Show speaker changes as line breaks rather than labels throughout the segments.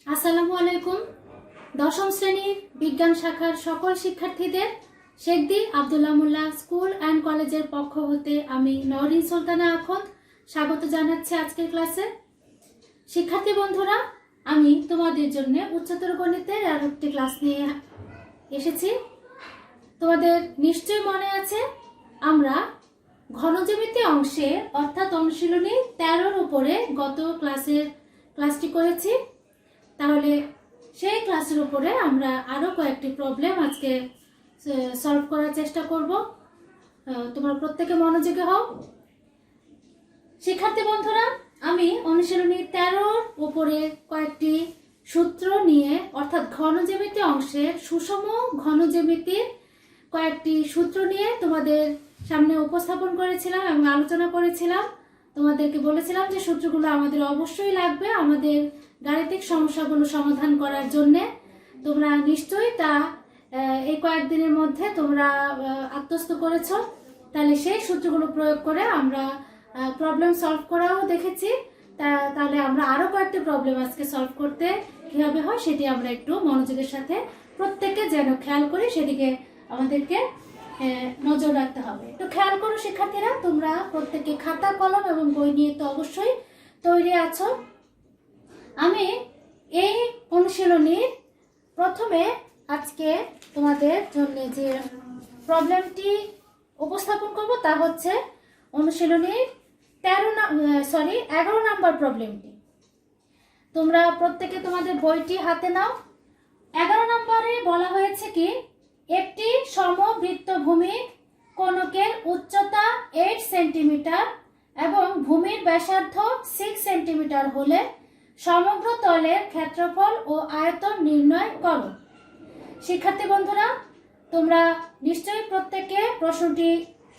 আসসালামু আলাইকুম। দশম শ্রেণীর বিজ্ঞান শাখার সকল শিক্ষার্থীদের শেখদি আব্দুল্লাহ মোল্লা স্কুল অ্যান্ড কলেজের পক্ষ হতে আমি নওরিন সুলতানা আখন্দ স্বাগত জানাচ্ছি আজকের ক্লাসে। শিক্ষার্থী বন্ধুরা, আমি তোমাদের জন্য উচ্চতর গণিতের আর একটি ক্লাস নিয়ে এসেছি। তোমাদের নিশ্চয়ই মনে আছে আমরা ঘনজ্যামিতি অংশে অর্থাৎ অনুশীলনী 13-র উপরে গত ক্লাসটি করেছি। তাহলে সেই ক্লাসের উপরে আমরা আরো কয়েকটি প্রবলেম আজকে সলভ করার চেষ্টা করব। তোমরা প্রত্যেকে মনোযোগী হও। শিক্ষার্থী বন্ধুরা, আমি অনুশীলনী 13-র উপরে কয়েকটি সূত্র নিয়ে অর্থাৎ ঘনজ্যামিতি অংশের সুষম ঘনজ্যামিতির কয়েকটি সূত্র নিয়ে তোমাদের সামনে উপস্থাপন করেছিলাম এবং আলোচনা করেছিলাম। তোমাদেরকে বলেছিলাম যে সূত্রগুলো আমাদের অবশ্যই লাগবে আমাদের গাণিতিক সমস্যাগুলো সমাধান করার জন্য। তোমরা নিশ্চয়ই তা এই কয়েকদিনের মধ্যে তোমরা আত্মস্থ করেছো। তাহলে সেই সূত্রগুলো প্রয়োগ করে আমরা প্রবলেম সলভ করাও দেখেছি। তাহলে আমরা আরো কয়েকটি প্রবলেম আজকে সলভ করতে কিভাবে হয় সেটি আমরা একটু মনোযোগের সাথে প্রত্যেকে যেন খেয়াল করি, সেদিকে আমাদেরকে নজর রাখতে হবে। তো খেয়াল করো শিক্ষার্থীরা, তোমরা প্রত্যেকে খাতা কলম এবং বই নিয়ে তো অবশ্যই তৈরি আছো। আমি এই অনুশীলনীর প্রথমে আজকে তোমাদের জন্য যে প্রবলেমটি উপস্থাপন করব তা হচ্ছে অনুশীলনীর 11 নম্বর প্রবলেমটি। তোমরা প্রত্যেকে তোমাদের বইটি হাতে নাও। 11 নম্বরে বলা হয়েছে কি, একটি সমবৃত্তভূমি কোণকের উচ্চতা 8 সেন্টিমিটার এবং ভূমির ব্যাসার্ধ 6 সেন্টিমিটার হলে সমগ্র তলের ক্ষেত্রফল ও আয়তন নির্ণয় করো। শিক্ষার্থী বন্ধুরা, তোমরা নিশ্চয়ই প্রত্যেকে প্রশ্নটি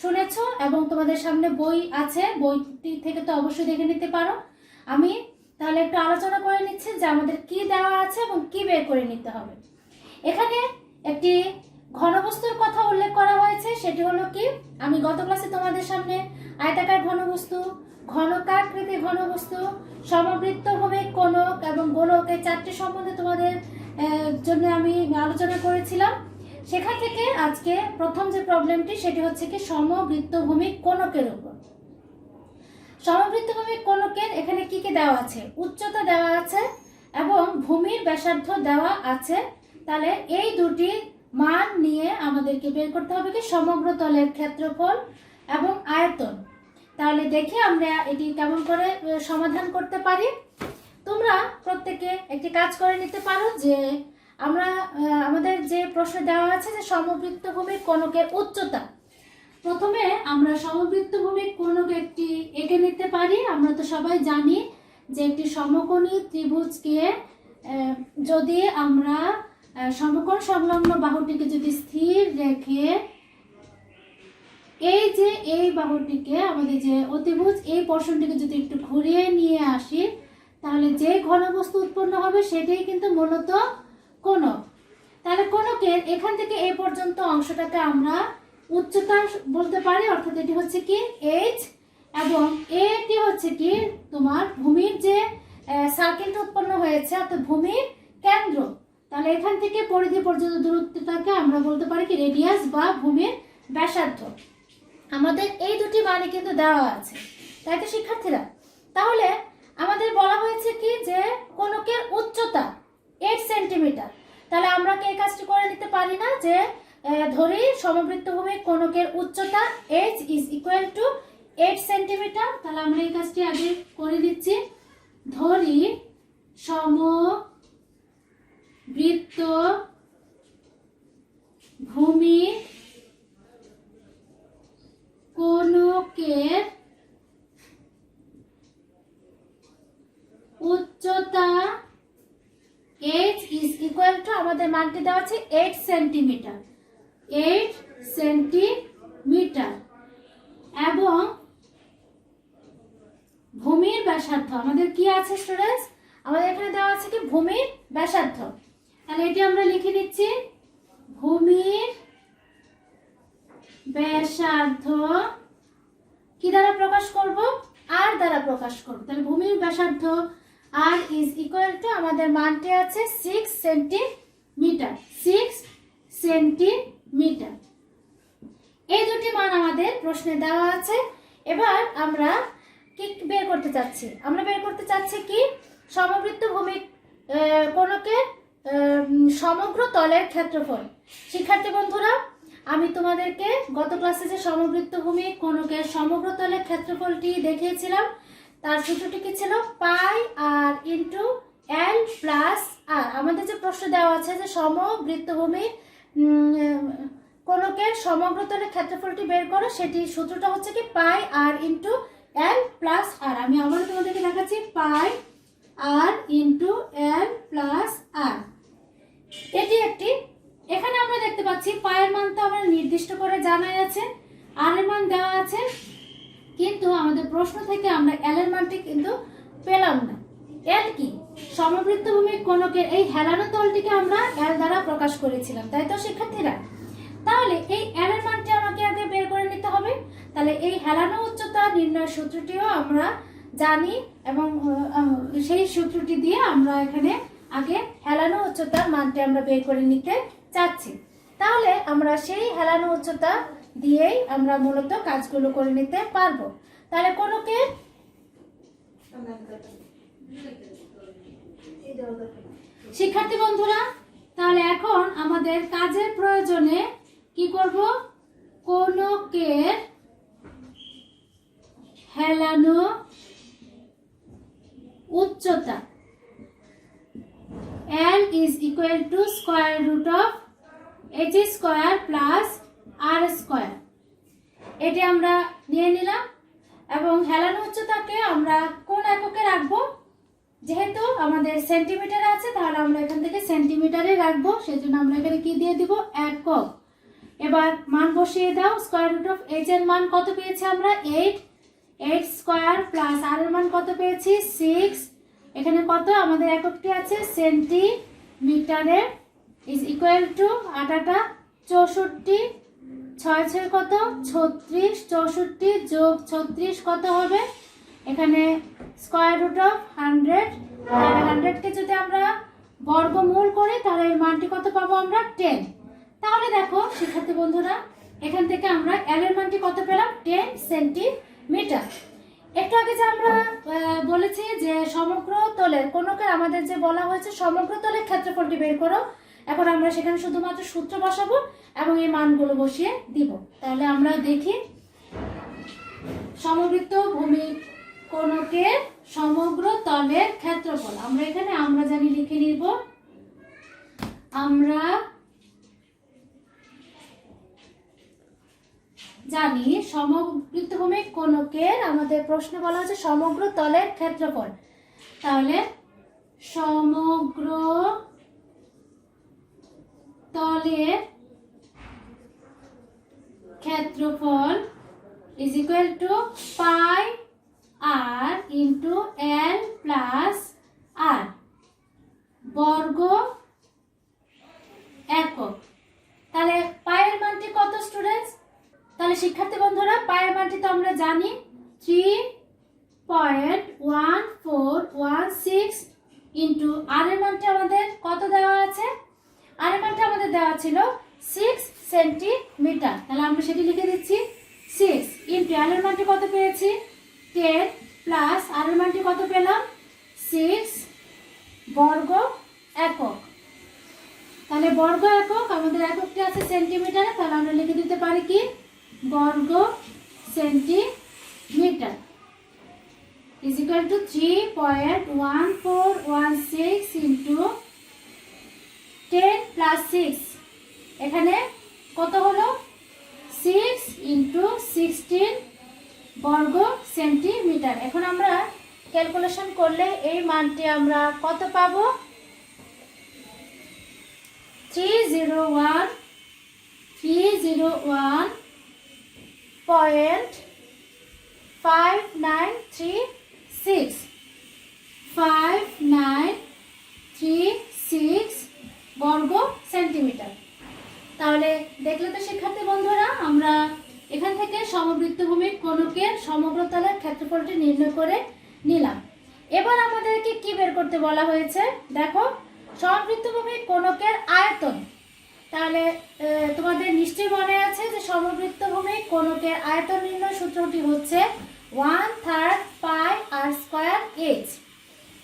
শুনেছো এবং তোমাদের সামনে বই আছে, বইটি থেকে তো অবশ্যই দেখে নিতে পারো। আমি তাহলে একটু আলোচনা করে নিচ্ছি যে আমাদের কি দেওয়া আছে এবং কি বের করে নিতে হবে। এখানে একটি ঘনবস্তুর কথা উল্লেখ করা হয়েছে, সেটি হলো কি, আমি গত ক্লাসে তোমাদের সামনে আয়তাকার ঘনবস্তু, ঘনকাকৃতি ঘনবস্তু, সমবৃত্তভূমি, কোণক এবং গোলক এই চারটি সম্বন্ধে তোমাদের জন্য আমি আলোচনা করেছিলাম। সেখান থেকে আজকে প্রথম যে প্রবলেমটি সেটি হচ্ছে কি সমবৃত্তভূমি কোণকের উপর। সমবৃত্তভূমি কোণকের এখানে কি কি দেওয়া আছে, উচ্চতা দেওয়া আছে এবং ভূমির ব্যাসার্ধ দেওয়া আছে। তাহলে এই দুটি মান নিয়ে আমাদেরকে বের করতে হবে কি সমগ্র তলের ক্ষেত্রফল এবং আয়তন। তাহলে দেখি আমরা এটি কেমন করে সমাধান করতে পারি। তোমরা প্রত্যেকে একটি কাজ করে নিতে পারো যে আমরা আমাদের যে প্রশ্ন দেওয়া আছে যে সমবৃত্তভূমি কোণকের উচ্চতা, প্রথমে আমরা সমবৃত্তভূমি কোণক একটি এঁকে নিতে পারি। আমরা তো সবাই জানি যে একটি সমকোণী ত্রিভুজকে যদি আমরা সমকোণ সংলগ্ন বাহুটিকে যদি স্থির রেখে এই বাহুটিকে আমাদের যে অতিভুজ এই পোর্শনটিকে যদি একটু ঘুরিয়ে নিয়ে আসি, তাহলে যে ঘনবস্তু উৎপন্ন হবে সেটাই কিন্তু মূলত কোণক। তাহলে কোণকের এখান থেকে এই পর্যন্ত অংশটাকে আমরা উচ্চতা বলতে পারি, অর্থাৎ এটি হচ্ছে কি h এবং এটি হচ্ছে কি তোমার ভূমির যে সার্কেলটা উৎপন্ন হয়েছে অর্থাৎ ভূমির কেন্দ্র। তাহলে এখান থেকে পরিধি পর্যন্ত দূরত্বটাকে আমরা বলতে পারি কি রেডিয়াস বা ভূমির ব্যাসার্ধ। আমাদের এই দুটি মানে কিন্তু দেওয়া আছে, তাই তো শিক্ষার্থীরা? তাহলে আমাদের বলা হয়েছে কি যে কোণকের উচ্চতা 8 সেন্টিমিটার। তাহলে আমরা কি এই কাজটি করে নিতে পারি না যে ধরি সমবৃত্তভূমি কোণকের উচ্চতা h is equal to 8 centimetre. তাহলে আমরা এই কাজটি আগে করে দিচ্ছি। ধরি সমবৃত্তভূমি কোণকের উচ্চতা h is equal to আমাদের মানটি দেওয়া আছে 8 সেন্টিমিটার, 8 সেন্টিমিটার এবং ভূমির ব্যাসার্ধ আমাদের কি আছে স্টুডেন্টস, আমাদের এখানে দেওয়া আছে কি ভূমির ব্যাসার্ধ। তাহলে এটি আমরা লিখে দিচ্ছি, ভূমির ব্যাসার্ধ কি দ্বারা প্রকাশ করব, r দ্বারা প্রকাশ করব। তাহলে ভূমির ব্যাসার্ধ আর ইজ ইকুয়াল টু আমাদের মানটি আছে 6 সেন্টিমিটার। 6 সেন্টিমিটার এই দুটি মান আমাদের প্রশ্নে দেওয়া আছে। এবার আমরা কি বের করতে চাচ্ছি? আমরা বের করতে চাচ্ছি কি সমবৃত্ত ভূমি কোণকে সমগ্র তলের ক্ষেত্রফল। শিক্ষার্থী বন্ধুরা, আমি তোমাদেরকে গত ক্লাসে যে সমবৃত্ত ভূমি কোণকে সমগ্র তলের ক্ষেত্রফলটি দেখিয়েছিলাম, তার সূত্রটি কি ছিল? পাই আর ইন্টু এল প্লাস আর। আমাদের যে প্রশ্ন দেওয়া আছে যে সমবৃত্তভূমি কোণকের সমগ্র তলের ক্ষেত্রফলটি বের করো, সেটি সূত্রটা হচ্ছে কি পাই আর ইন্টু এল প্লাস আর। আমি আবারও তোমাদেরকে দেখাচ্ছি পাই আর ইন্টু এল প্লাস আর। এটি একটি, এখানে আমরা দেখতে পাচ্ছি পায়ের মান তো আমরা নির্দিষ্ট করে জানাই আছে, আর এর মান দেওয়া আছে, কিন্তু আমাদের প্রশ্ন থেকে আমরা এল এর মানটি কিন্তু পেলাম না। এল কি? সমবৃত্তভূমি কোণকের এই হেলানো তলটিকে আমরা এল দ্বারা প্রকাশ করেছিলাম, তাই তো শিক্ষার্থীরা? তাহলে এই এল এর মানটি আমাকে আগে বের করে নিতে হবে। তাহলে এই হেলানো উচ্চতা নির্ণয়ের সূত্রটিও আমরা জানি এবং সেই সূত্রটি দিয়ে আমরা এখানে আগে হেলানো উচ্চতার মানটি আমরা বের করে নিতে চাচ্ছি। তাহলে আমরা সেই হেলানো উচ্চতা দিয়েই আমরা মূলত কাজগুলো করে নিতে পারবো। তাহলে কোণকে শিক্ষার্থী বন্ধুরা, তাহলে এখন আমাদের কাজের প্রয়োজনে কি করব? কোণকের হেলানো উচ্চতা L is equal to square root of h square plus r square। এটি আমরা নিয়ে নিলাম এবং হেলানো উচ্চতাকে আমরা কোন এককে রাখবো? যেহেতু আমাদের সেন্টিমিটার আছে, তাহলে আমরা এখান থেকে সেন্টিমিটারে রাখবো, সেজন্য আমরা এখানে কি দিয়ে দিব? একক। এবার মান বসিয়ে দাও। স্কয়ার রুট অফ h এর মান কত পেয়েছি আমরা? 8। 8 স্কয়ার প্লাস r এর মান কত পেয়েছি? 6। এখানে কত? আমাদের এককটি আছে সেন্টিমিটারে। ইজ ইকুয়াল টু 8 8 64, 6 6 কত? 36। 64 যোগ 36 কত হবে? এখানে স্কয়ার রুট অফ 100। তাহলে 100 কে যদি আমরা বর্গমূল করি তাহলে এর মানটি কত পাবো আমরা? 10। তাহলে দেখো শিক্ষার্থী বন্ধুরা, এখান থেকে আমরা এল এর মানটি কত পেলাম? 10 সেন্টিমিটার। একটু আগে যে আমরা বলেছি যে সমগ্র তলের কোণকে আমাদের যে বলা হয়েছে সমগ্র তলের ক্ষেত্রফলটি বের করো, এখন আমরা সেখানে শুধুমাত্র সূত্র বসাবো এবং এই মানগুলো বসিয়ে দিব। তাহলে আমরা দেখি সমবৃত্ত ভূমি কোণকের সমগ্র তলের ক্ষেত্রফল। আমরা এখানে আমরা জানি লিখে নিব। আমরা জানি সমবৃত্তভূমি কোণকের আমাদের প্রশ্নে বলা হচ্ছে সমগ্র তলের ক্ষেত্রফল। তাহলে সমগ্র তলের ক্ষেত্রফল is equal to pi r into l plus r বর্গ একক। তাহলে পায়ের মানটি কত স্টুডেন্টস? তাহলে শিক্ষার্থী বন্ধুরা, পায়ের মানটি তো আমরা জানি 3.1416 ইন্টু আর এর মানটি আমাদের কত দেওয়া আছে? আর এর মানটি আমাদের দেওয়া ছিল 6 সেন্টিমিটার। তাহলে আমরা সেটি লিখে দিচ্ছি 6 ইন্টু এল এর মানটি কত পেয়েছি? 10 প্লাস আর এর মানটি কত পেলাম? 6 বর্গ একক। তাহলে বর্গ একক, আমাদের এককটি আছে সেন্টিমিটারে, তাহলে আমরা লিখে দিতে পারি কি? বর্গ centimetre is equal two 3.1416 into 10 plus 6। এখানে কত হলো? 6 ইন্টু 16 বর্গ সেন্টিমিটার। এখন আমরা ক্যালকুলেশন করলে এই মানটি আমরা কত পাবো? 301.5936 5936 বর্গ সেন্টিমিটার। তাহলে দেখলে তো শিক্ষার্থী বন্ধুরা, আমরা এখান থেকে সমবৃত্তভূমি কোণকের সমগ্র তলের ক্ষেত্রফলটি নির্ণয় করে নিলাম। এবার আমাদেরকে কি বের করতে বলা হয়েছে দেখো, সমবৃত্তভূমি কোণকের আয়তন। তাহলে তোমাদের নিশ্চয়ই মনে আছে যে সমবৃত্তভূমি কোণকের আয়তন নির্ণয় সূত্রটি হচ্ছে 1/3 পাই আর স্কয়ার এইচ।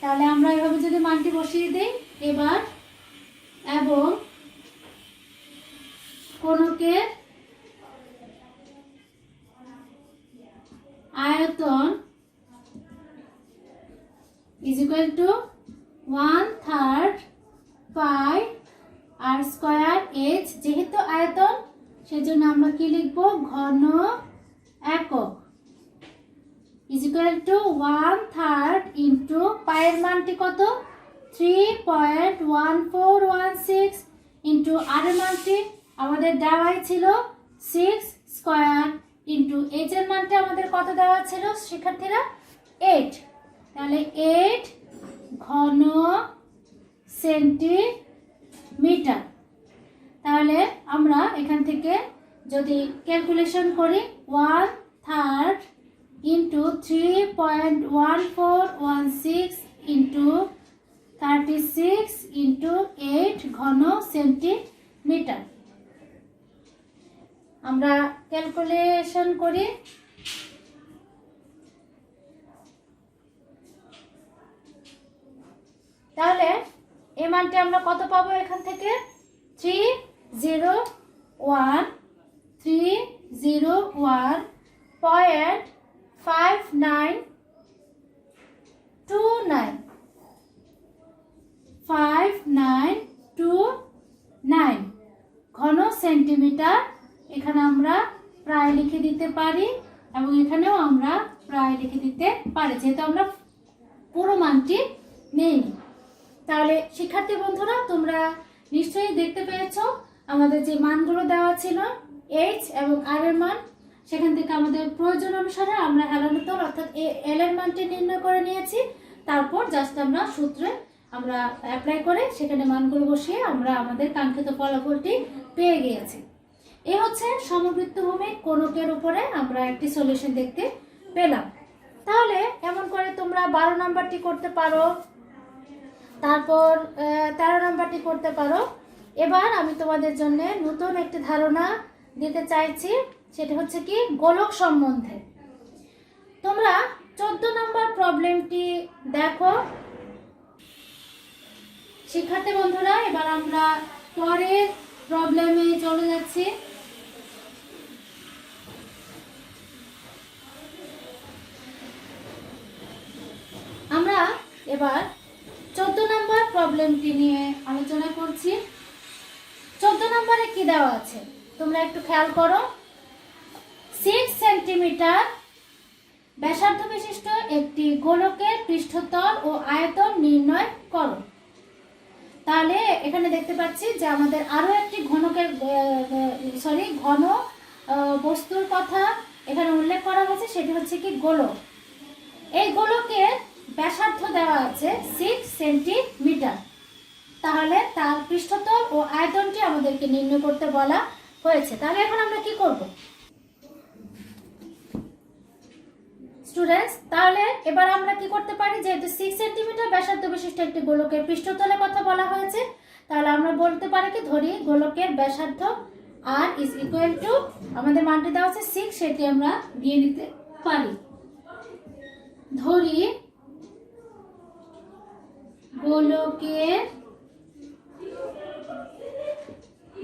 তাহলে আমরা এভাবে যদি মানটি বসিয়ে দিই এবার, এবং কোণকের আয়তন is equal to 1/3 pi R square H. যেহেতু আয়তন সেজন্য আমরা কি লিখব, ঘন একক is equal to 1/3 ইন্টু পায়ের মানটি কত 3.1416 ইন্টু আর এর মানটি আমাদের দেওয়াই ছিল 6 স্কয়ার ইন্টু এইচ এর মানটি আমাদের কত দেওয়া ছিল শিক্ষার্থীরা 8। তাহলে 8 ঘন সেন্টিমিটার। তাহলে আমরা এখান থেকে যদি ক্যালকুলেশন করি 1/3 ইন্টু 3.1416 ইন্টু 36 ইন্টু 8 ঘন সেন্টিমিটার। আমরা ক্যালকুলেশন করি, তাহলে এই মানটি আমরা কত পাবো এখান থেকে 301.5929 ঘন সেন্টিমিটার। এখানে আমরা প্রায় লিখে দিতে পারি এবং এখানেও আমরা প্রায় লিখে দিতে পারি, যেহেতু আমরা পুরো মানটি নেইনি। তাহলে শিক্ষার্থী বন্ধুরা তোমরা নিশ্চয়ই দেখতে পেয়েছো আমাদের যে মানগুলো দেওয়া ছিল এইচ এবং আর এর মান, সেখান থেকে আমাদের প্রয়োজন অনুসারে আমরা হেলানোতল অর্থাৎ এল এর মানটি নির্ণয় করে নিয়েছি। তারপর জাস্ট আমরা সূত্রে আমরা অ্যাপ্লাই করে সেখানে মানগুলো বসিয়ে আমরা আমাদের কাঙ্ক্ষিত ফলাফলটি পেয়ে গিয়েছি। এই হচ্ছে সমবৃত্তভূমি কোণকের উপরে আমরা একটি সলিউশন দেখতে পেলাম। তাহলে এমন করে তোমরা 12 নাম্বারটি করতে পারো, তারপর 13 নাম্বারটি করতে পারো। এবার আমি তোমাদের জন্য নতুন একটি ধারণা দিতে চাইছি, সেটা হচ্ছে কি গোলক সম্বন্ধে। তোমরা 14 নাম্বার প্রবলেমটি দেখো শিক্ষার্থী বন্ধুরা। এবার আমরা পরের প্রবলেমে চলে যাচ্ছি। আমরা এবার 14 নম্বর প্রবলেমটি নিয়ে আলোচনা করছি। 14 নম্বরে কি দেওয়া আছে তোমরা একটু খেয়াল করো। 6 সেন্টিমিটার ব্যাসার্ধ বিশিষ্ট একটি গোলকের পৃষ্ঠতল ও আয়তন নির্ণয় করো। তাহলে এখানে দেখতে পাচ্ছি যে আমাদের আরো একটি ঘন বস্তুর কথা এখানে উল্লেখ করা হয়েছে, সেটি হচ্ছে কি গোলক। এই গোলকের ব্যাসার্ধ দেওয়া আছে 6 সেন্টিমিটার। তাহলে তার পৃষ্ঠতল ও আয়তনটি আমাদেরকে নির্ণয় করতে বলা হয়েছে। তাহলে এখন আমরা কি করব স্টুডেন্টস? তাহলে এবার আমরা কি করতে পারি, যেহেতু 6 সেন্টিমিটার ব্যাসার্ধ বিশিষ্ট একটি গোলকের পৃষ্ঠতলের কথা বলা হয়েছে, তাহলে আমরা বলতে পারি কি ধরি গোলকের ব্যাসার্ধ r ইজ ইকুয়াল টু আমাদের মানটি দেওয়া আছে 6, সেটি আমরা দিয়ে নিতে পারি। ধরি গোলকের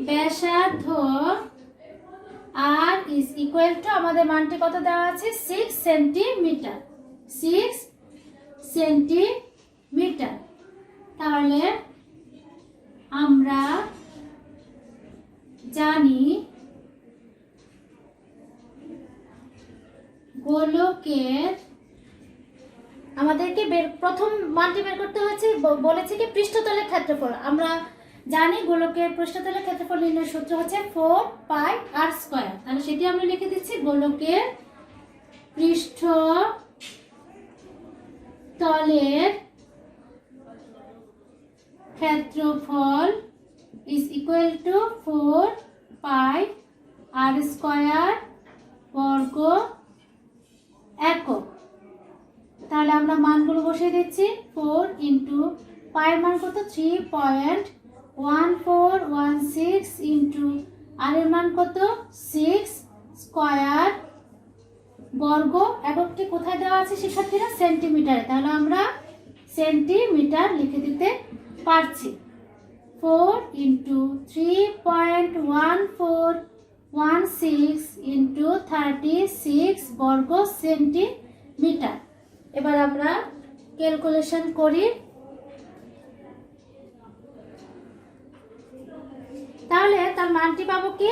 ব্যাসার্ধ r ইজ ইকুয়াল টু আমাদের মানটি কত দেওয়া আছে 6 সেন্টিমিটার। 6 সেন্টিমিটার। তাহলে আমরা জানি গোলকের আমাদেরকে প্রথম মানটি বের করতে হয়েছে, বলেছে কি পৃষ্ঠতলের ক্ষেত্রফল। আমরা জানি গোলকের পৃষ্ঠতলের ক্ষেত্রফল নির্ণয়ের সূত্র হচ্ছে 4 পাই আর স্কয়ার। তাহলে সেটি আমরা লিখে দিচ্ছি, গোলকের পৃষ্ঠতলের ক্ষেত্রফল is equal to 4 pi R square বর্গ একক। তাহলে আমরা মানগুলো বসিয়ে দিচ্ছি। 4 ইন্টু পায়ের মান কত 3.1416 ইন্টু আর এর মান কত 6 স্কয়ার বর্গ। এককটি কোথায় দেওয়া আছে শিক্ষার্থীরা? সেন্টিমিটারে। তাহলে আমরা সেন্টিমিটার লিখে দিতে পারছি। 4 ইন্টু 3.1416 ইন্টু 36 বর্গ সেন্টিমিটার। এবার আমরা ক্যালকুলেশন করি। তাহলে তার মানটি পাবো কি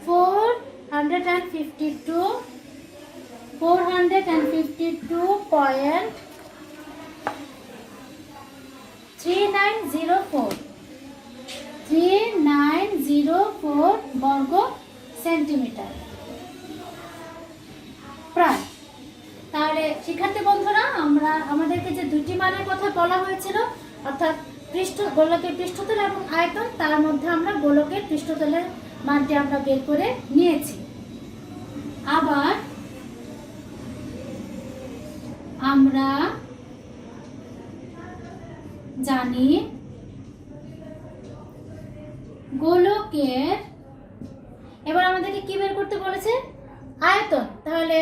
452.3904 বর্গ সেন্টিমিটার প্রায়। তাহলে শিক্ষার্থী বন্ধুরা, আমাদেরকে যে দুটি মানের কথা বলা হয়েছিল, অর্থাৎ গোলকের পৃষ্ঠতল এবং আয়তন, তার মধ্যে আমরা গোলকের পৃষ্ঠতলের মানটি আমরা বের করে নিয়েছি। আবার আমরা জানি গোলকের, এবার আমাদেরকে কি বের করতে বলেছে? আয়তন। তাহলে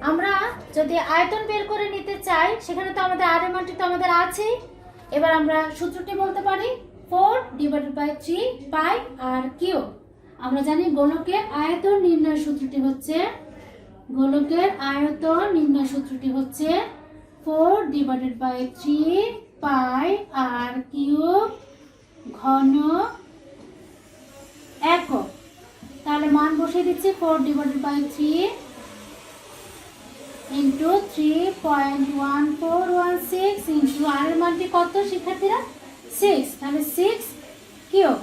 আমরা যদি আয়তন বের করে নিতে চাই, সেখানে তো আমাদের আর এর মানটি তো আমাদের আছেই। এবার আমরা সূত্রটি বলতে পারি 4/3 পাই আর কিউ। আমরা জানি গোলকের আয়তন নির্ণয় সূত্রটি হচ্ছে, গোলকের আয়তন নির্ণয় সূত্রটি হচ্ছে 4/3 পাই আর কিউব ঘন একক। তাহলে মান বসিয়ে দিচ্ছি 4/3 ইন্টু 3.1416 ইন্টু আর এর মানটি কত শিক্ষার্থীরা? 6। তাহলে 6 কিউব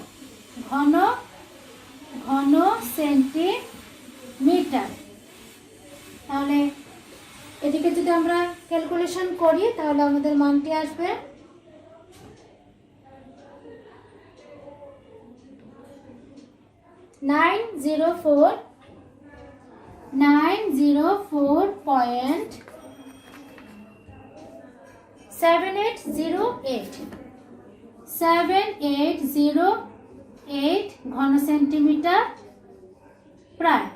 ঘন সেন্টিমিটার। তাহলে এটিকে যদি আমরা ক্যালকুলেশন করি, তাহলে আমাদের মানটি আসবে 904.7808 ঘন সেন্টিমিটার প্রায়।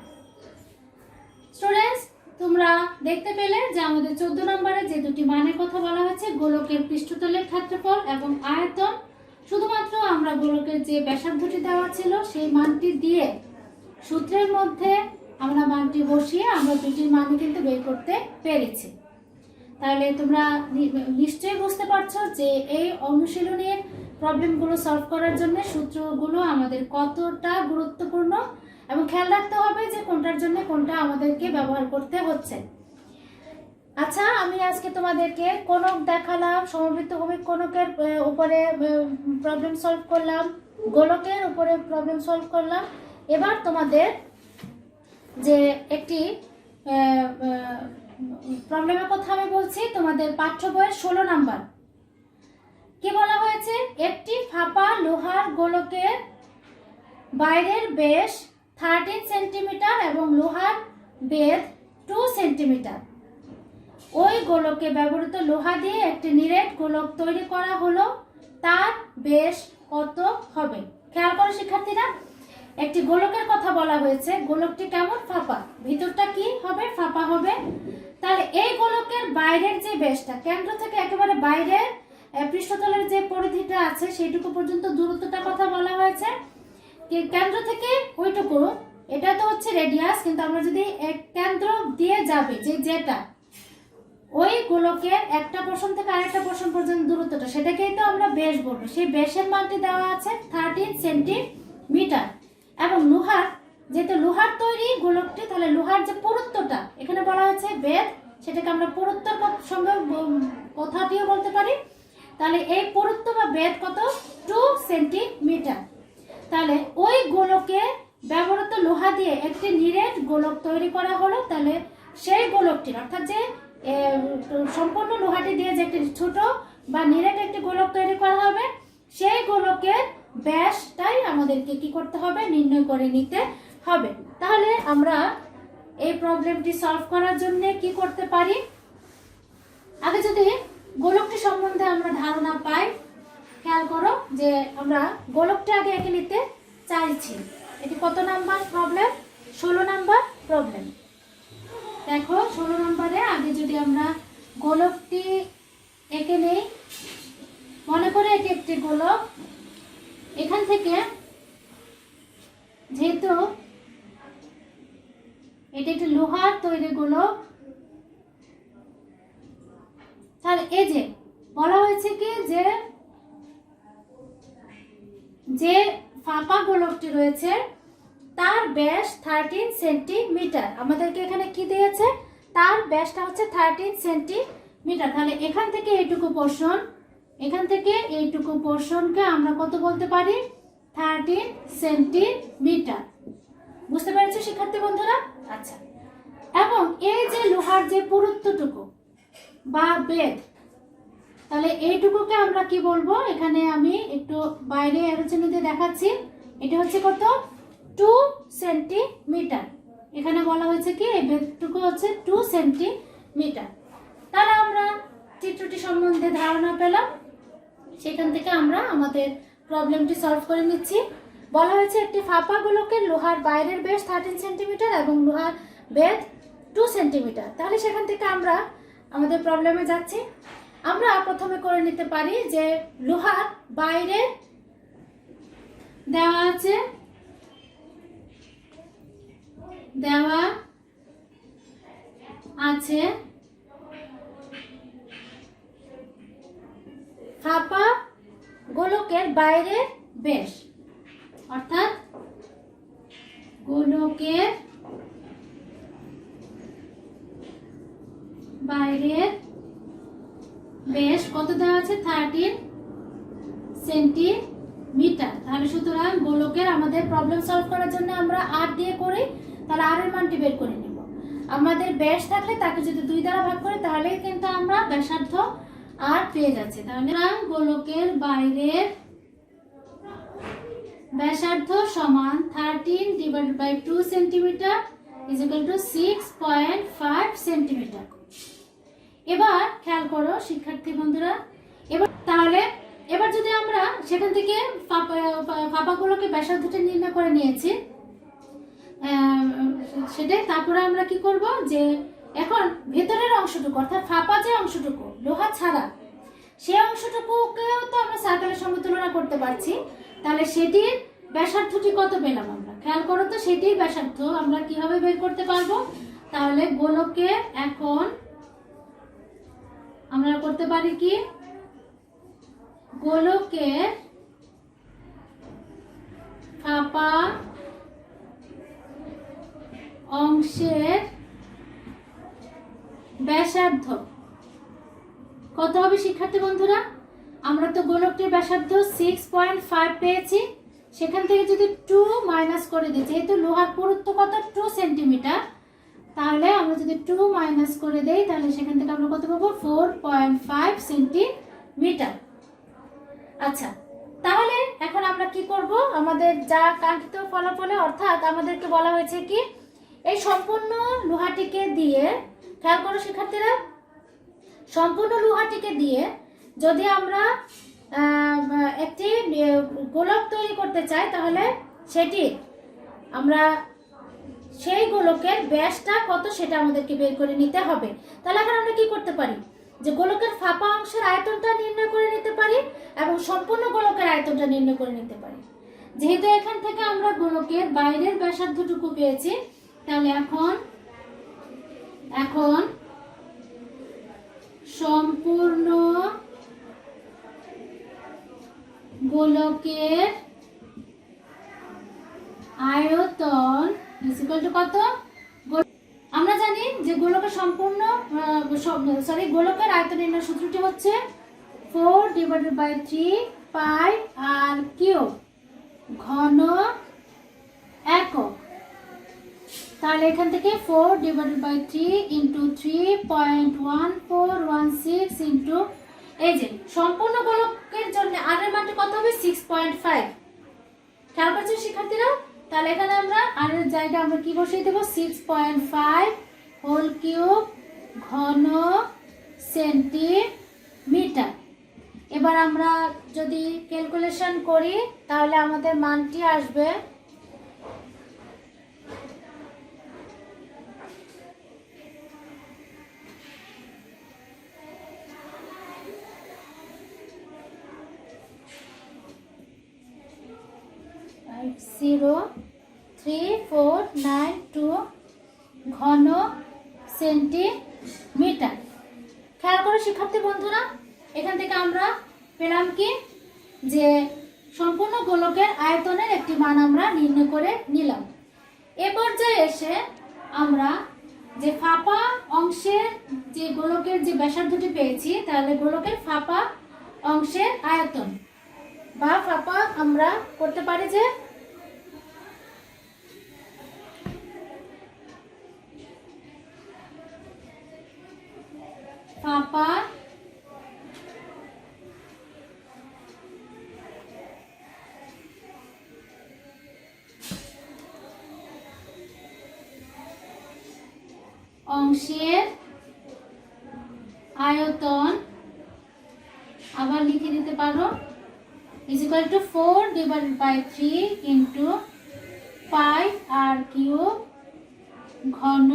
স্টুডেন্টস, তোমরা দেখতে পেলে যে আমাদের 14 নম্বরে যে দুটি মানের কথা বলা হয়েছে, গোলকের পৃষ্ঠতলের ক্ষেত্রফল এবং আয়তন, শুধুমাত্র আমরা গোলকের যে ব্যাসার্ধটি দেওয়া ছিল সেই মানটি দিয়ে সূত্রের মধ্যে আমরা মানটি বসিয়ে আমরা দুটির মানই কিন্তু বের করতে পেরেছি। তাহলে তোমরা নিশ্চয়ই বুঝতে পারছো যে এই অনুশীলনের প্রবলেমগুলো সলভ করার জন্য সূত্রগুলো আমাদের কতটা গুরুত্বপূর্ণ, এবং খেয়াল রাখতে হবে যে কোনটার জন্য কোনটা আমাদেরকে ব্যবহার করতে হচ্ছে। আচ্ছা, আমি আজকে তোমাদেরকে কোণক দেখালাম, সমবৃত্তভূমিক কোণকের উপরে প্রবলেম সলভ করলাম, গোলকের উপরে প্রবলেম সলভ করলাম। এবার তোমাদের যে একটি প্রবলেমের কথা আমি বলছি, তোমাদের পাঠ্য বইয়ের 16 নাম্বার। কি বলা হয়েছে? একটি ফাঁপা লোহার গোলকের বাইরের বেশ 13 সেন্টিমিটার এবং লোহার বেধ 2 সেন্টিমিটার। ওই গোলকে ব্যবহৃত লোহা দিয়ে একটি নিরেট গোলক তৈরি করা হলো, তার বেশ কত হবে? খেয়াল করো শিক্ষার্থীরা, একটি গোলকের কথা বলা হয়েছে। গোলকটি কেমন? ফাঁপা। ভিতরটা কি হবে? ফাঁপা হবে। তাহলে এই গোলকের বাইরের যে বেশটা, কেন্দ্র থেকে একেবারে বাইরের পৃষ্ঠতলের যে পরিধিটা আছে সেইটুকু পর্যন্ত দূরত্বটা কথা বলা হয়েছে। কেন্দ্র থেকে ওইটুকু, এটা তো হচ্ছে রেডিয়াস, কিন্তু আমরা যদি কেন্দ্র দিয়ে যাবে যেটা ওই গোলকের একটা পোর্শন থেকে আরেকটা পোর্শন পর্যন্ত দূরত্বটা, সেটাকেই তো আমরা বেশ বলবো। সেই বেশের মানটি দেওয়া আছে 13 সেন্টিমিটার। এবং লোহার, যেহেতু লোহার তৈরি গোলকটি, তাহলে লোহার যে পুরুত্বটা এখানে বলা হয়েছে বেধ, সেটাকে আমরা পুরুত্বের সঙ্গে কথাটিও বলতে পারি। তাহলে এই পুরুত্ব বা বেধ কত? 2 সেন্টিমিটার। তাহলে ওই গোলকে ব্যবহৃত লোহা দিয়ে একটি নিরেট গোলক তৈরি করা হলো। তাহলে সেই গোলকটির, অর্থাৎ যে সম্পূর্ণ লোহাটি দিয়ে যে একটি ছোট বা নিরেট একটি গোলক তৈরি করা হবে, সেই গোলকের ব্যাসটাই আমাদেরকে কি করতে হবে? নির্ণয় করে নিতে হবে। তাহলে আমরা এই প্রবলেমটি সলভ করার জন্য কি করতে পারি, আগে যদি গোলকটি সম্বন্ধে আমরা ধারণা পাই, খেয়াল করো যে আমরা গোলকটা আগে এঁকে নিতে চাইছি। এটি কত নাম্বার প্রবলেম? 16 number problem. দেখো 16 নম্বরে আগে যদি আমরা গোলকটি এঁকে নেই, মনে করে এটি একটি গোলক। এখান থেকে যেহেতু এটি একটি লোহার তৈরি গোলক, তাহলে এই যে বলা হয়েছে কি যে ফাঁপা গোলকটি রয়েছে তার ব্যাস 13 সেন্টিমিটার। আমাদেরকে এখানে কি দিয়েছে? তার ব্যাসটা হচ্ছে 13 সেন্টিমিটার। তাহলে এখান থেকে এইটুকু পোর্শন, এখান থেকে এইটুকু পোর্শনকে আমরা কত বলতে পারি? 13 সেন্টিমিটার। বুঝতে পেরেছো শিক্ষার্থী বন্ধুরা? আচ্ছা, এবং এই যে লোহার যে পুরুত্বটুকু বা বেদ, তাহলে এইটুকুকে আমরা কি বলবো? এখানে আমি একটু বাইরে এরো চিহ্ন দিয়ে দেখাচ্ছি। এটা হচ্ছে কত? 2 সেন্টিমিটার। এখানে বলা হয়েছে কি এই বেদটুকু হচ্ছে 2 সেন্টিমিটার। তাহলে আমরা চিত্রটি সম্বন্ধে ধারণা পেলাম, সেখান থেকে আমরা আমাদের প্রবলেমটি সলভ করে নিচ্ছি। বলা হয়েছে একটি ফাঁপা গোলকের লোহার বাইরের ব্যাস 13 সেন্টিমিটার এবং লোহার বেদ 2 সেন্টিমিটার। তাহলে সেখান থেকে আমরা আমাদের প্রবলেমে যাচ্ছি। আমরা প্রথমে করে নিতে পারি যে লোহার বাইরে দেওয়া আছে ফাঁপা গোলকের বাইরের ব্যাস, অর্থাৎ গোলকের বাইরের ব্যাস কত দেওয়া আছে? 13 সেন্টিমিটার। তাহলে সুতরাং গোলকের আমাদের প্রবলেম সলভ করার জন্য আমরা r দিয়ে করি, তাহলে r এর মানটি বের করে নেব। আমাদের ব্যাস থাকলে তাকে যদি 2 দ্বারা ভাগ করি তাহলে কিন্তু আমরা ব্যাসার্ধ r পেয়ে যাচ্ছি। তাহলে গোলকের বাইরের ব্যাসার্ধ সমান 13 divided by 2 centimetre is equal to 6.5 centimetre. এবার খেয়াল করো শিক্ষার্থী বন্ধুরা, এবার যদি আমরা সেখান থেকে ফাঁপাগুলোকে ব্যাসার্ধটা নির্ণয় করে নিয়েছি, সেটাই তারপরে আমরা কি করব যে এখন ভেতরের অংশটুকু অর্থাৎ ফাঁপা যে অংশটুকু লোহা ছাড়া সেই অংশটুকুকেও তো আমরা সার্কেলের সঙ্গে তুলনা করতে পারছি। তাহলে সেটির ব্যাসার্ধটি কত পেলাম আমরা? খেয়াল করো তো, সেটির ব্যাসার্ধ আমরা কিভাবে বের করতে পারবো? তাহলে গোলকে এখন আমরা করতে পারি কি, গোলকের ফাঁপা অংশের ব্যাসার্ধ কত হবে শিক্ষার্থী বন্ধুরা? আমরা তো গোলকটির ব্যাসার্ধ 6.5 পেয়েছি, সেখান থেকে যদি 2 মাইনাস করে দিই, যেহেতু লোহার পুরুত্ব কত? 2 সেন্টিমিটার, তাহলে আমরা যদি 2 মাইনাস করে দেই তাহলে সেখান থেকে আমরা কত পাবো? 4.5 সেন্টিমিটার। আচ্ছা, তাহলে এখন আমরা কি করব? আমাদের যা কাঙ্ক্ষিত ফলাফলে, অর্থাৎ আমাদেরকে বলা হয়েছে কি এই সম্পূর্ণ লোহাটিকে দিয়ে, খেয়াল করো শিক্ষার্থীরা, সম্পূর্ণ লোহাটিকে দিয়ে যদি আমরা একটি গোলক তৈরি করতে চাই তাহলে সেটি আমরা সেই গোলকের ব্যাসটা কত সেটা আমাদেরকে বের করে নিতে হবে। তাহলে এখন আমরা কি করতে পারি যে গোলকের ফাঁপা অংশের আয়তনটা নির্ণয় করে নিতে পারি এবং সম্পূর্ণ গোলকের আয়তনটা নির্ণয় করে নিতে পারি। যেহেতু এখান থেকে আমরা গোলকের বাইরের ব্যাসার্ধটুকু পেয়েছি, তাহলে এখন সম্পূর্ণ গোলকের আয়তন কত? আমরা জানি যে গোলকের গোলকের আয়তন নির্ণয়ের সূত্রটি হচ্ছে 4 divided by 3 pi R cube ঘন একক। তাহলে এখান থেকে 4 ডিভাইডেড বাই 3 ইন্টু 3.1416 ইন্টু এই যে সম্পূর্ণ গোলকের জন্য আর এর মানটি কত হবে? 6.5। খেয়াল করছো শিক্ষার্থীরা? তাহলে এখানে আমরা আর এর জায়গায় আমরা কি বসিয়ে দেব 6.5 হোল কিউব ঘন সেন্টিমিটার। এবার আমরা যদি ক্যালকুলেশন করি তাহলে আমাদের মানটি আসবে 03492 ঘন সেন্টিমিটার। খেয়াল করো শিক্ষার্থী বন্ধুরা, এখান থেকে আমরা পেলাম কি যে সম্পূর্ণ গোলকের আয়তনের একটি মান আমরা নির্ণয় করে নিলাম। এ পর্যায়ে এসে আমরা যে ফাঁপা অংশের যে গোলকের যে ব্যাসার্ধটি পেয়েছি, তাহলে গোলকের ফাঁপা অংশের আয়তন বা ফাঁপা আমরা করতে পারি যে ফাঁপা অংশের আয়তন আবার লিখে দিতে পারো is equal to 4 divided by 3 into pi r cube ঘন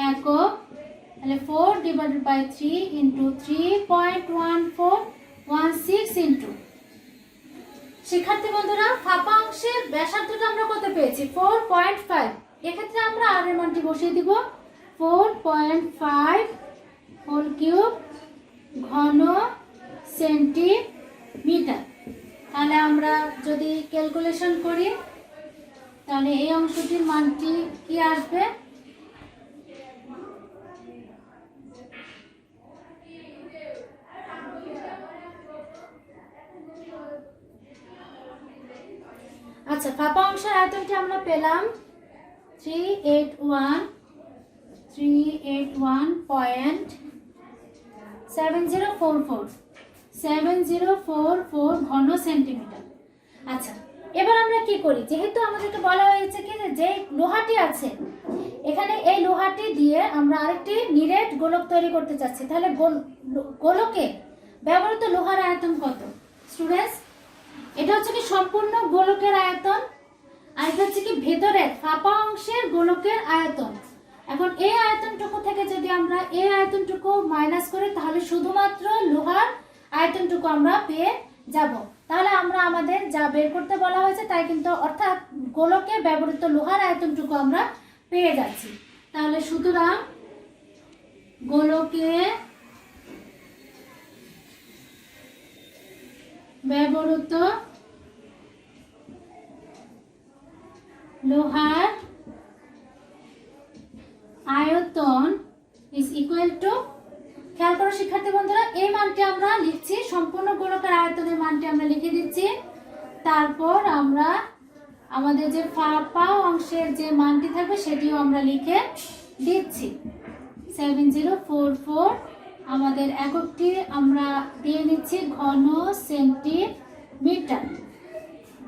একক। তাহলে 4 divided by 3 into 3.1416 into। শিক্ষার্থী বন্ধুরা, ফাঁপা অংশের ব্যাসার্ধটা আমরা কত পেয়েছি 4.5। এক্ষেত্রে আমরা আর এর মানটি বসিয়ে দিব 4.5 হোল কিউব ঘন সেন্টিমিটার। তাহলে আমরা যদি ক্যালকুলেশন করি তাহলে এই অংশটির মানটি কি আসবে আচ্ছা, ফাঁপা অংশের আয়তনটি আমরা পেলাম 381.7044 ঘন সেন্টিমিটার। আচ্ছা, এবার আমরা কি করি, যেহেতু আমাদেরকে বলা হয়েছে কি যে লোহাটি আছে এখানে, এই লোহাটি দিয়ে আমরা আরেকটি নিরেট গোলক তৈরি করতে চাচ্ছি, তাহলে গোলকে ব্যবহৃত লোহার আয়তন কত স্টুডেন্টস? এটা হচ্ছে কি সম্পূর্ণ গোলকের আয়তন, আর এটা হচ্ছে কি ভেতরের ফাঁপা অংশের গোলকের আয়তন। এখন এই আয়তনটুকু থেকে যদি আমরা এই আয়তনটুকু মাইনাস করি তাহলে শুধুমাত্র লোহার আয়তনটুকু আমরা পেয়ে যাব। তাহলে আমরা আমাদের যা বের করতে বলা হয়েছে তাই কিন্তু, অর্থাৎ গোলকে ব্যবহৃত লোহার আয়তনটুকু আমরা পেয়ে যাচ্ছি। তাহলে সুতরাং গোলকে ব্যবহৃত লোহার আয়তন ইজ ইকুয়াল টু, খেয়াল করো শিক্ষার্থী বন্ধুরা, এই মানটি আমরা লিখছি, সম্পূর্ণ গোলকের আয়তনের মানটি আমরা লিখে দিচ্ছি। তারপর আমরা আমাদের যে ফাঁপা অংশের যে মানটি থাকবে সেটিও আমরা লিখে দিচ্ছি 7044। আমাদের এককটি আমরা দিয়ে নিচ্ছি ঘন সেন্টিমিটার।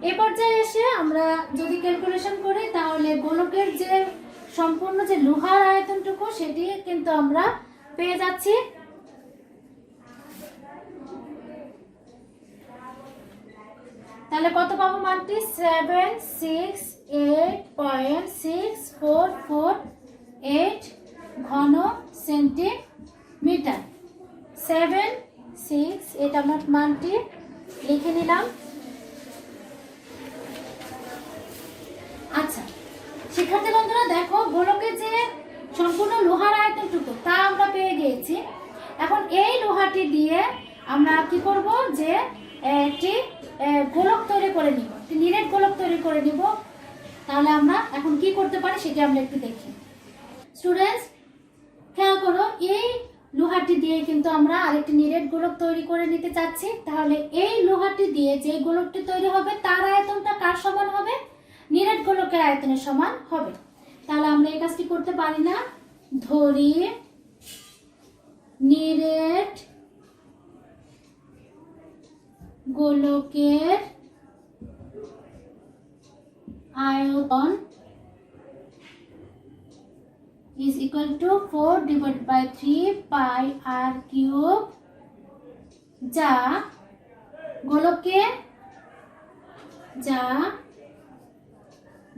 এ পর্যায়ে এসে আমরা যদি ক্যালকুলেশন করি তাহলে গোলকের যে সম্পূর্ণ যে লোহার আয়তনটুকু সেটি কিন্তু আমরা পেয়ে যাচ্ছি। তাহলে কত পাবো মানটি 768.6448 ঘন সেন্টিমিটার। 76 এটা আমার মানটি লিখে নিলাম। আচ্ছা শিক্ষার্থী বন্ধুরা, দেখো গোলকের যে সম্পূর্ণ লোহার আয়তনটুকু তা আমরা পেয়ে গিয়েছি। এখন এই লোহাটি দিয়ে আমরা কি করব যে একটি গোলক তৈরি করে নিব, একটি নিরেট গোলক তৈরি করে নিব। তাহলে আমরা এখন কি করতে পারি সেটা আমরা একটু দেখি। স্টুডেন্টস খেয়াল করো, এই লোহাটি দিয়ে কিন্তু আমরা আরেকটি নিরেট গোলক তৈরি করে নিতে চাচ্ছি। তাহলে এই লোহাটি দিয়ে যে গোলকটি তৈরি হবে তার আয়তনটা কার সমান হবে? নিরেট গোলকের আয়তনের সমান হবে। তাহলে আমরা এই কাজটি করতে পারি না, ধরি নিরেট গোলকের আয়তন is equal to 4 divided by 3 pi r cube, যা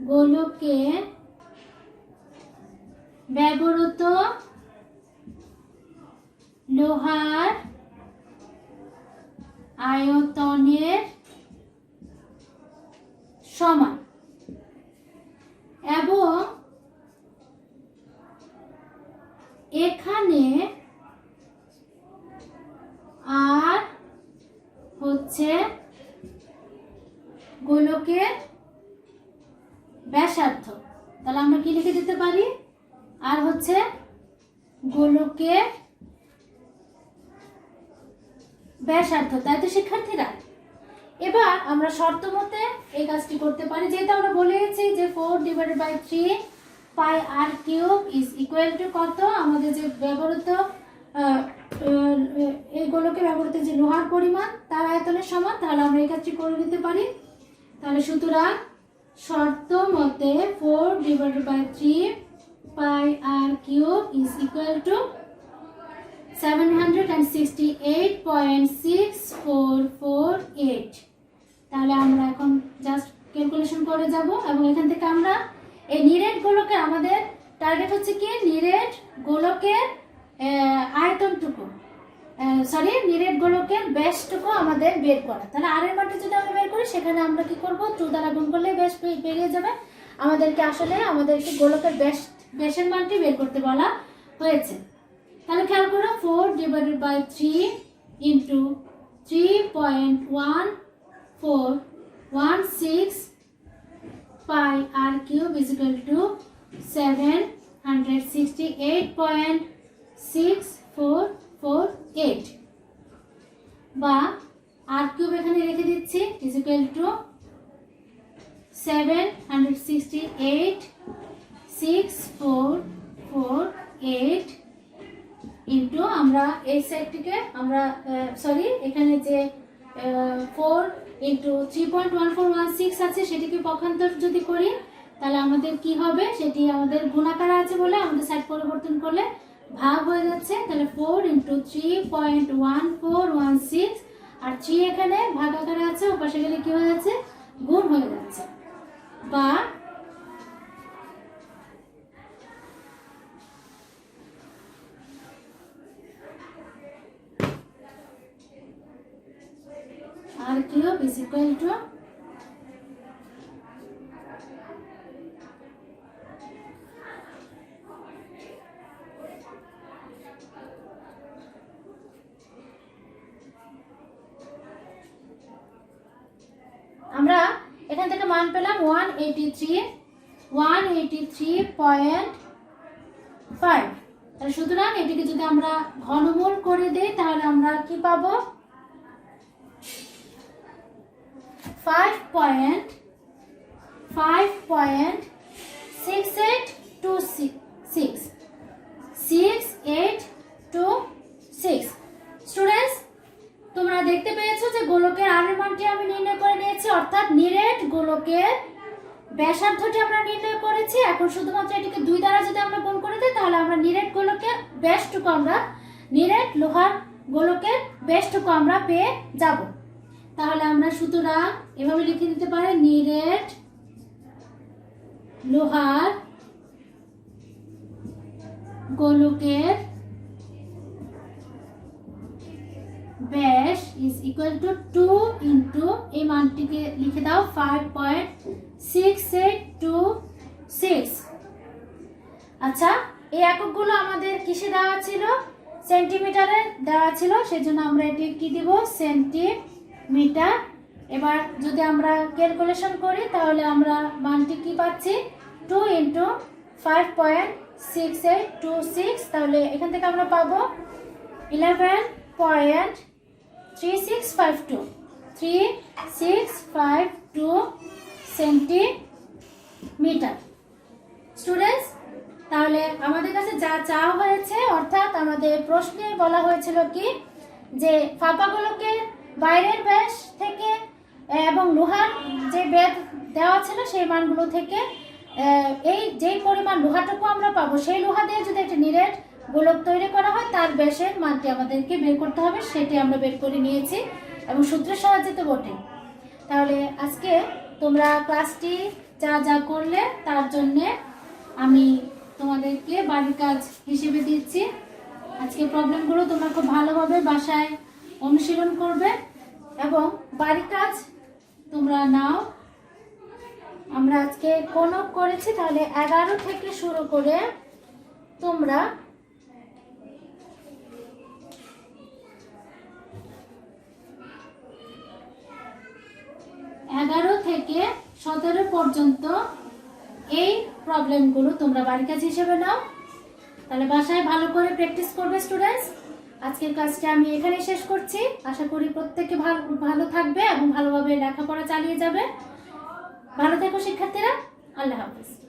গোলকে ব্যবহৃত লোহার আয়তনের সমান এবং এখানে আর হচ্ছে গোলকের ব্যাসার্ধ। তাহলে আমরা কি লিখে দিতে পারি? আর হচ্ছে গোলকের ব্যাসার্ধ। তাই তো শিক্ষার্থীরা, এবার আমরা শর্ত মতে এই কাজটি করতে পারি। যেহেতু আমরা বলেছি যে 4 divided by 3 pi R cube is equal to কত, আমাদের যে ব্যবহৃত এই গোলকে ব্যবহৃত যে লোহার পরিমাণ তার আয়তনের সমান। তাহলে আমরা এই কাজটি করে নিতে পারি। তাহলে সুতরাং শর্ত মতে 4 divided by 3 pi R cube is equal to 768.6448। তাহলে আমরা এখন জাস্ট ক্যালকুলেশন করে যাব এবং এখান থেকে আমরা এই নিরেট গোলকের, আমাদের টার্গেট হচ্ছে কি নিরেট গোলকের আয়তনটুকু, নিরেট গোলকের ব্যাসটুকু আমাদের বের করা। তাহলে আর এর মানটা যদি আমরা বের করি, সেখানে আমরা কি করব, 2 দ্বারা গুণ করলে ব্যাস বেরিয়ে যাবে। আমাদেরকে গোলকের ব্যাসের মানটি বের করতে বলা হয়েছে। তাহলে খেয়াল করো, 4 divided by 3 into 3.1416 pi R cube is equal to 768.6448 বা আর কিউব এখানে রেখে দিচ্ছি ইজ ইকুয়াল টু 768.6448 ইন্টু আমরা এই সাইডটিকে আমরা এখানে যে 4 ইন্টু 3.1416 আছে সেটিকে পক্ষান্তর যদি করি, তাহলে আমাদের কি হবে, সেটি আমাদের গুণাকার আছে বলে আমাদের সাইড পরিবর্তন করলে ভাগ হয়ে যাচ্ছে। তাহলে 4 ইন্টু 3.1416 আর 3 এখানে ভাগ আকারে আছে, ওপাশে গেলে কি হয়ে যাচ্ছে, গুণ হয়ে যাচ্ছে। বা r cube is equal to আমরা এখান থেকে মান পেলাম 183.5। তাহলে সুতরাং এটিকে যদি আমরা ঘনমূল করে দেই, তাহলে আমরা কি পাবো, 5.6826। স্টুডেন্টস, তোমরা দেখতে পেয়েছো যে গোলকের আর এর মানটি আমি নির্ণয় করে নিয়েছি, অর্থাৎ নিরেট গোলকের ব্যাসার্ধটি আমরা নির্ণয় করেছি। এখন শুধুমাত্র এটিকে 2 দ্বারা যদি আমরা গুণ করে দিই, তাহলে আমরা নিরেট গোলকের ব্যাসটুকু, আমরা নিরেট লোহার গোলকের ব্যাসটুকু আমরা পেয়ে যাব। তাহলে আমরা সুতরাং এভাবে লিখে দিতে পারি, নিরেট লোহার গোলকের ব্যাস ইজ ইকুয়াল টু 2 ইন্টু এই মানটিকে লিখে দাও 5.6826। আচ্ছা, এই এককগুলো আমাদের কিসে দেওয়া ছিল, সেন্টিমিটারে দেওয়া ছিল, সেজন্য আমরা এটি কি দিব, সেন্টিমিটার। এবার যদি আমরা ক্যালকুলেশন করি, তাহলে আমরা মানটি কি পাচ্ছি, 2 ইন্টু 5.6826। তাহলে এখান থেকে আমরা পাবো 11.3652 সেন্টিমিটার। স্টুডেন্টস, তাহলে আমাদের কাছে যা চাওয়া হয়েছে, অর্থাৎ আমাদের প্রশ্নে বলা হয়েছিল কি, যে ফাঁপা গোলকের বাইরের ব্যাস থেকে এবং লোহার যে দেওয়া ছিল সেই মানগুলো থেকে এই যেই পরিমাণ লোহাটুকু আমরা পাবো সেই লোহা দিয়ে যদি একটা নিরেট গোলক তৈরি করা হয় তার ব্যাসের মানটি আমাদেরকে বের করতে হবে, সেটি আমরা বের করে নিয়েছি এবং সূত্রের সাহায্যে তো বটে। তাহলে আজকে তোমরা ক্লাসটি যা যা করলে তার জন্যে আমি তোমাদেরকে বাড়ির কাজ হিসেবে দিচ্ছি। আজকে প্রবলেমগুলো তোমরা খুব ভালোভাবে বাসায় অনুশীলন করবে এবং বাড়ির কাজ তোমরা নাও। আমরা আজকে কোন করেছি, তাহলে 11 থেকে শুরু করে তোমরা 11 থেকে 17 পর্যন্ত এই প্রবলেমগুলো তোমরা বাড়ির কাজ হিসেবে নাও। তাহলে বাসায় ভালো করে প্র্যাকটিস করবে স্টুডেন্টস। আজকের ক্লাসটা আমি এখানে শেষ করছি। আশা করি প্রত্যেকে ভালো থাকবে এবং ভালোভাবে লেখাপড়া চালিয়ে যাবে। ভালো থেকো শিক্ষার্থীরা। আল্লাহ হাফেজ।